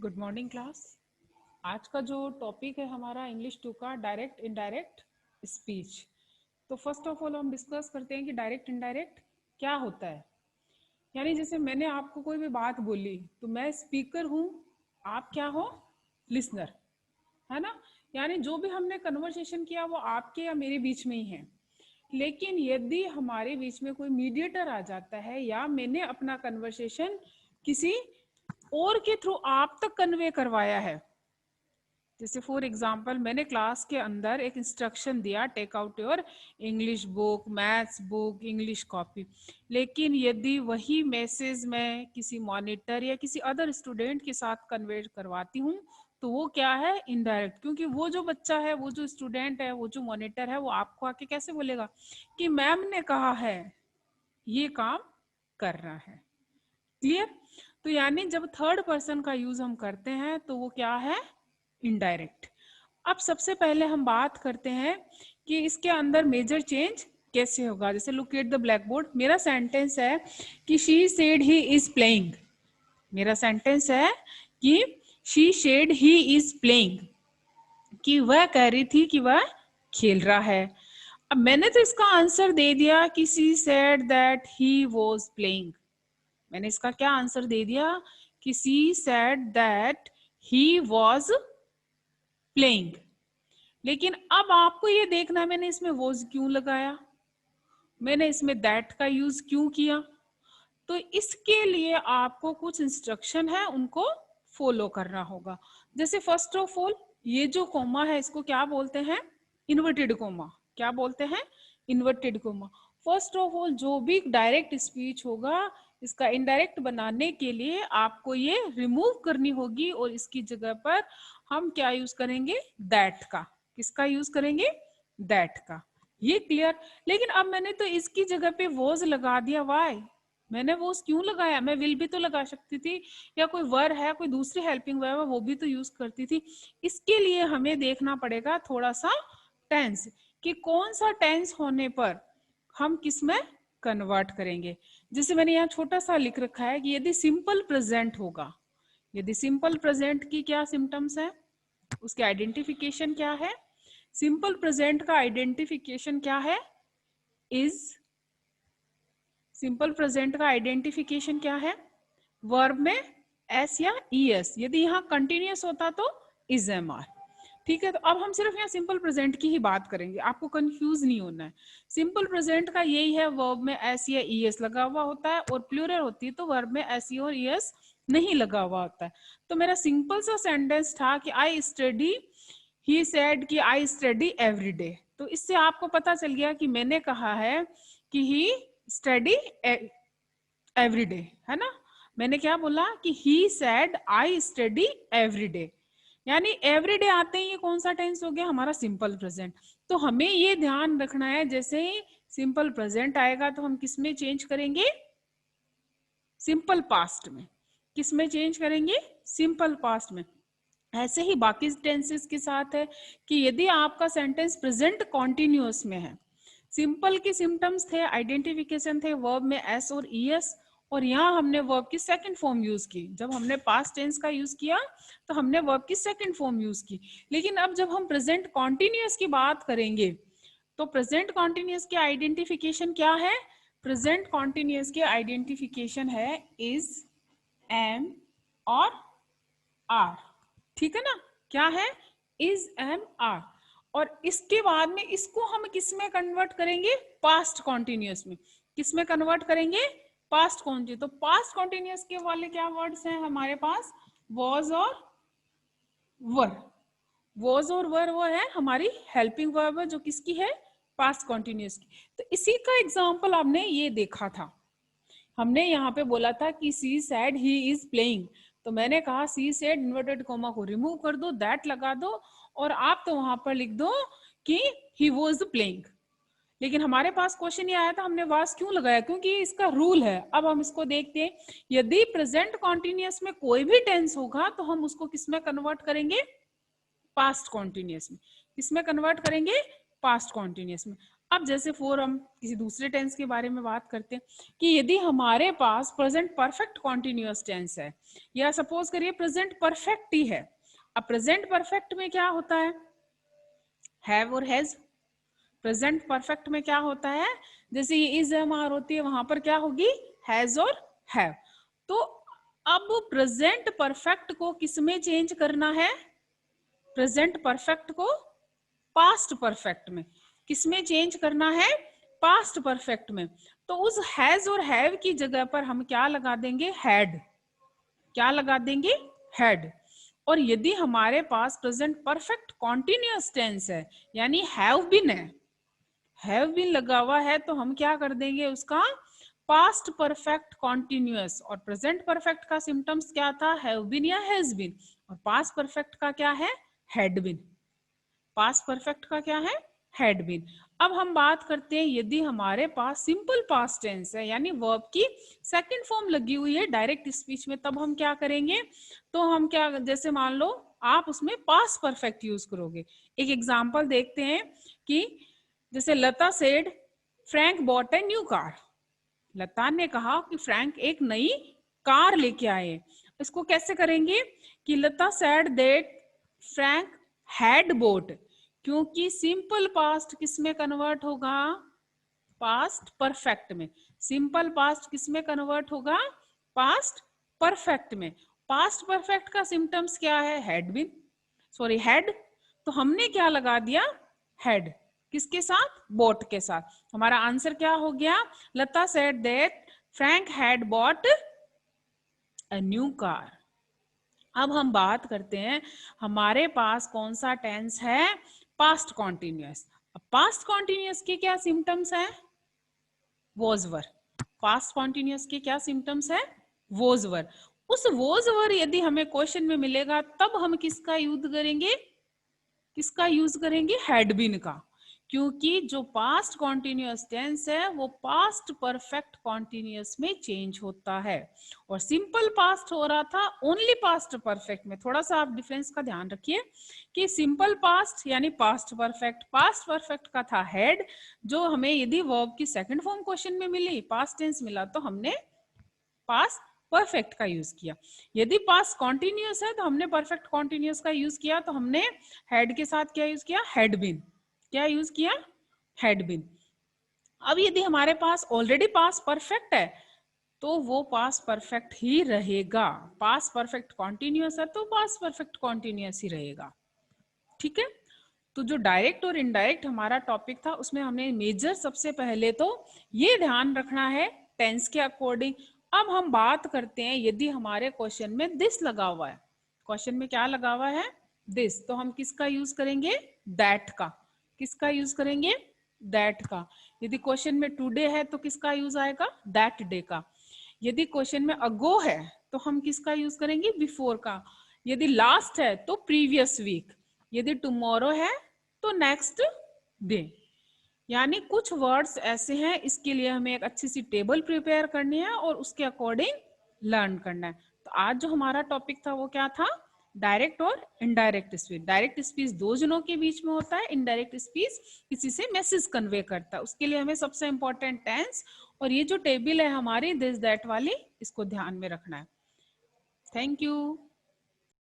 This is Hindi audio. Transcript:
Good morning class. आज का जो टॉपिक है हमारा इंग्लिश 2 का डायरेक्ट इनडायरेक्ट स्पीच। तो फर्स्ट ऑफ ऑल हम डिस्कस करते हैं कि डायरेक्ट इनडायरेक्ट क्या होता है। यानी जैसे मैंने आपको कोई भी बात बोली तो मैं स्पीकर हूँ, आप क्या हो, लिसनर, है ना। यानी जो भी हमने कन्वर्सेशन किया वो आपके या मेरे बीच में ही है। लेकिन यदि हमारे बीच में कोई मीडिएटर आ जाता है या मैंने अपना कन्वर्सेशन किसी और के थ्रू आप तक कन्वे करवाया है, जैसे फॉर एग्जाम्पल मैंने क्लास के अंदर एक इंस्ट्रक्शन दिया, take out your English book, maths book, English copy, लेकिन यदि वही मैसेज मैं किसी मॉनिटर या किसी अदर स्टूडेंट के साथ कन्वे करवाती हूँ तो वो क्या है, इनडायरेक्ट। क्योंकि वो जो बच्चा है, वो जो स्टूडेंट है, वो जो मॉनिटर है, वो आपको आके कैसे बोलेगा कि मैम ने कहा है ये काम करना है। क्लियर। तो यानी जब थर्ड पर्सन का यूज हम करते हैं तो वो क्या है, इनडायरेक्ट। अब सबसे पहले हम बात करते हैं कि इसके अंदर मेजर चेंज कैसे होगा। जैसे look at the black board, मेरा सेंटेंस है कि she said he is playing. मेरा सेंटेंस है कि she said he is playing, कि वह कह रही थी कि वह खेल रहा है। अब मैंने तो इसका आंसर दे दिया कि she said that he was playing. मैंने इसका क्या आंसर दे दिया कि she said that he was playing. लेकिन अब आपको ये देखना है मैंने इसमें वाज क्यों लगाया, मैंने इसमें दैट का यूज क्यों किया। तो इसके लिए आपको कुछ इंस्ट्रक्शन है, उनको फॉलो करना होगा। जैसे फर्स्ट ऑफ ऑल ये जो कोमा है इसको क्या बोलते हैं, इन्वर्टेड कोमा। क्या बोलते हैं, inverted coma. First of all जो भी डायरेक्ट स्पीच होगा इसका इनडायरेक्ट बनाने के लिए आपको ये रिमूव करनी होगी और इसकी जगह पर हम क्या यूज करेंगे, दैट का। किसका यूज करेंगे, दैट का। ये क्लियर। लेकिन अब मैंने तो इसकी जगह पे वॉज लगा दिया, वाई? मैंने वो क्यों लगाया, मैं विल भी तो लगा सकती थी, या कोई वर है, कोई दूसरी हेल्पिंग वर्ब है वो भी तो यूज करती थी। इसके लिए हमें देखना पड़ेगा थोड़ा सा टेंस, कि कौन सा टेंस होने पर हम किस में कन्वर्ट करेंगे। जैसे मैंने यहाँ छोटा सा लिख रखा है कि यदि सिंपल प्रेजेंट होगा, यदि सिंपल प्रेजेंट की क्या सिम्टम्स है, उसके आइडेंटिफिकेशन क्या है। सिंपल प्रेजेंट का आइडेंटिफिकेशन क्या है, इज। सिंपल प्रेजेंट का आइडेंटिफिकेशन क्या है, वर्ब में एस या ई एस, यदि यहाँ कंटिन्यूअस होता तो इज एम आर। ठीक है, तो अब हम सिर्फ यहाँ सिंपल प्रेजेंट की ही बात करेंगे, आपको कंफ्यूज नहीं होना है। सिंपल प्रेजेंट का यही है, वर्ब में एस या ई एस लगा हुआ होता है, और प्लूरल होती है तो वर्ब में एस और ई एस नहीं लगा हुआ होता है। तो मेरा सिंपल सा सेंटेंस था कि आई स्टडी, ही सेड कि आई स्टडी एवरी डे। तो इससे आपको पता चल गया कि मैंने कहा है कि ही स्टडी एवरी डे, है ना। मैंने क्या बोला कि he said I study every day, यानी एवरी डे आते ही ये कौन सा टेंस हो गया, हमारा सिंपल प्रेजेंट। तो हमें ये ध्यान रखना है, जैसे ही सिंपल प्रेजेंट आएगा तो हम किस में चेंज करेंगे, सिंपल पास्ट में। किस में चेंज करेंगे, सिंपल पास्ट में। ऐसे ही बाकी टेंसेस के साथ है कि यदि आपका सेंटेंस प्रेजेंट कॉन्टिन्यूअस में है, सिंपल के सिम्टम्स थे, आइडेंटिफिकेशन थे, वर्ब में एस और ई एस, और यहाँ हमने वर्ब की सेकंड फॉर्म यूज की। जब हमने पास्ट टेंस का यूज किया तो हमने वर्ब की सेकंड फॉर्म यूज की। लेकिन अब जब हम प्रेजेंट कॉन्टिन्यूअस की बात करेंगे तो प्रेजेंट कॉन्टिन्यूअस की आइडेंटिफिकेशन क्या है, प्रेजेंट कॉन्टिन्यूअस की आइडेंटिफिकेशन है इज, एम और आर। ठीक है ना, क्या है, इज, एम, आर। और इसके बाद में इसको हम किस में कन्वर्ट करेंगे, पास्ट कॉन्टिन्यूअस में। किस में कन्वर्ट करेंगे, पास्ट कॉन्टिन्यूअस। तो पास्ट कॉन्टिन्यूअस के वाले क्या वर्ड्स हैं हमारे पास, वॉज और वर। वॉज और वर वो है हमारी हेल्पिंग वर्ब है, जो किसकी है, पास्ट कॉन्टिन्यूअस की। तो इसी का एग्जाम्पल आपने ये देखा था, हमने यहाँ पे बोला था कि she said he is playing, तो मैंने कहा सी सेड इन्वर्टेड कोमा को रिमूव कर दो, दैट लगा दो, और आप तो वहां पर लिख दो कि ही वाज प्लेइंग। लेकिन हमारे पास क्वेश्चन ये आया था हमने वाज क्यों लगाया, क्योंकि इसका रूल है। अब हम इसको देखते हैं, यदि प्रेजेंट कॉन्टिन्यूअस में कोई भी टेंस होगा तो हम उसको किस में कन्वर्ट करेंगे, पास्ट कॉन्टिन्यूअस में। किस में कन्वर्ट करेंगे, पास्ट कॉन्टिन्यूअस में। अब जैसे फोर हम किसी दूसरे टेंस के बारे में बात करते हैं कि यदि हमारे पास प्रेजेंट परफेक्ट कॉन्टिन्यूअस टेंस है, या सपोज करिए प्रेजेंट परफेक्ट ही है। अब प्रेजेंट परफेक्ट में क्या होता है, हैव और हैज। प्रेजेंट परफेक्ट में क्या होता है, जैसे ये इज एम आर होती है, वहां पर क्या होगी, हैज और हैव। तो अब प्रेजेंट परफेक्ट को किसमें चेंज करना है, प्रेजेंट परफेक्ट को पास्ट परफेक्ट में। किसमें चेंज करना है, पास्ट परफेक्ट में। तो उस हैज और हैव की जगह पर हम क्या लगा देंगे, हैड। क्या लगा देंगे, हैड। और यदि हमारे पास प्रेजेंट परफेक्ट कॉन्टिन्यूअस टेंस है, यानी हैव बीन है, हैव बीन लगा हुआ है, तो हम क्या कर देंगे उसका पास्ट परफेक्ट कॉन्टिन्यूअस। और प्रेजेंट परफेक्ट का सिम्टम्स क्या था, हैव बीन या हैज बीन, और पास्ट परफेक्ट का क्या है, हैड बीन। पास्ट परफेक्ट का क्या है, हैड बीन। अब हम बात करते हैं यदि हमारे पास सिंपल पास्ट टेंस है, यानी वर्ब की सेकंड फॉर्म लगी हुई है डायरेक्ट स्पीच में, तब हम क्या करेंगे, तो हम क्या, जैसे मान लो आप उसमें पास्ट परफेक्ट यूज करोगे। एक एग्जांपल देखते हैं कि जैसे Lata said Frank bought a new car. Lata ने कहा कि फ्रैंक एक नई कार लेके आए। इसको कैसे करेंगे कि Lata said that Frank had bought, क्योंकि सिंपल पास्ट किस में कन्वर्ट होगा, पास्ट परफेक्ट में। सिंपल पास्ट किस में कन्वर्ट होगा, पास्ट परफेक्ट में। पास्ट परफेक्ट का सिम्टम्स क्या है, हैड बीन, सॉरी हैड। तो हमने क्या लगा दिया, हैड, किसके साथ, बोट के साथ। हमारा आंसर क्या हो गया, Lata said that Frank had bought a new car. अब हम बात करते हैं हमारे पास कौन सा टेंस है, पास्ट कॉन्टिन्यूअस। पास्ट कॉन्टिन्यूअस के क्या सिम्टम्स है, वॉज वर। पास्ट कॉन्टिन्यूअस के क्या सिम्टम्स है, वॉज वर। उस वॉज वर यदि हमें क्वेश्चन में मिलेगा, तब हम किसका यूज करेंगे, किसका यूज करेंगे, हैड बीन का। क्योंकि जो पास्ट कॉन्टिन्यूअस टेंस है वो पास्ट परफेक्ट कॉन्टिन्यूअस में चेंज होता है, और सिंपल पास्ट हो रहा था ओनली पास्ट परफेक्ट में। थोड़ा सा आप डिफरेंस का ध्यान रखिए कि सिंपल पास्ट यानी पास्ट परफेक्ट का था हैड, जो हमें यदि वर्ब की सेकंड फॉर्म क्वेश्चन में मिली, पास्ट टेंस मिला, तो हमने पास्ट परफेक्ट का यूज किया। यदि पास्ट कॉन्टिन्यूअस है तो हमने परफेक्ट कॉन्टिन्यूअस का यूज किया, तो हमने हैड के साथ क्या यूज किया, हैड बीन। क्या यूज किया, हैड बीन। अब यदि हमारे पास ऑलरेडी पास्ट परफेक्ट है, तो वो पास्ट परफेक्ट ही रहेगा। पास्ट परफेक्ट कॉन्टिन्यूअस है तो पास्ट परफेक्ट कॉन्टिन्यूअस ही रहेगा। ठीक है, तो जो डायरेक्ट और इनडायरेक्ट हमारा टॉपिक था, उसमें हमने मेजर सबसे पहले तो ये ध्यान रखना है टेंस के अकॉर्डिंग। अब हम बात करते हैं यदि हमारे क्वेश्चन में दिस लगा हुआ है, क्वेश्चन में क्या लगा हुआ है, दिस, तो हम किसका यूज करेंगे, दैट का। किसका यूज करेंगे, दैट का। यदि क्वेश्चन में टुडे है तो किसका यूज आएगा, दैट डे का। यदि क्वेश्चन में अगो है तो हम किसका यूज करेंगे, बिफोर का। यदि लास्ट है तो प्रीवियस वीक। यदि टुमारो है तो नेक्स्ट डे। यानी कुछ वर्ड्स ऐसे हैं, इसके लिए हमें एक अच्छी सी टेबल प्रिपेयर करनी है और उसके अकॉर्डिंग लर्न करना है। तो आज जो हमारा टॉपिक था वो क्या था, डायरेक्ट और इनडायरेक्ट स्पीच। डायरेक्ट स्पीच दो जनों के बीच में होता है, इनडायरेक्ट स्पीच किसी से मैसेज कन्वे करता है। उसके लिए हमें सबसे इंपॉर्टेंट टेंस और ये जो टेबल है हमारी दिस दैट वाली, इसको ध्यान में रखना है। Thank you.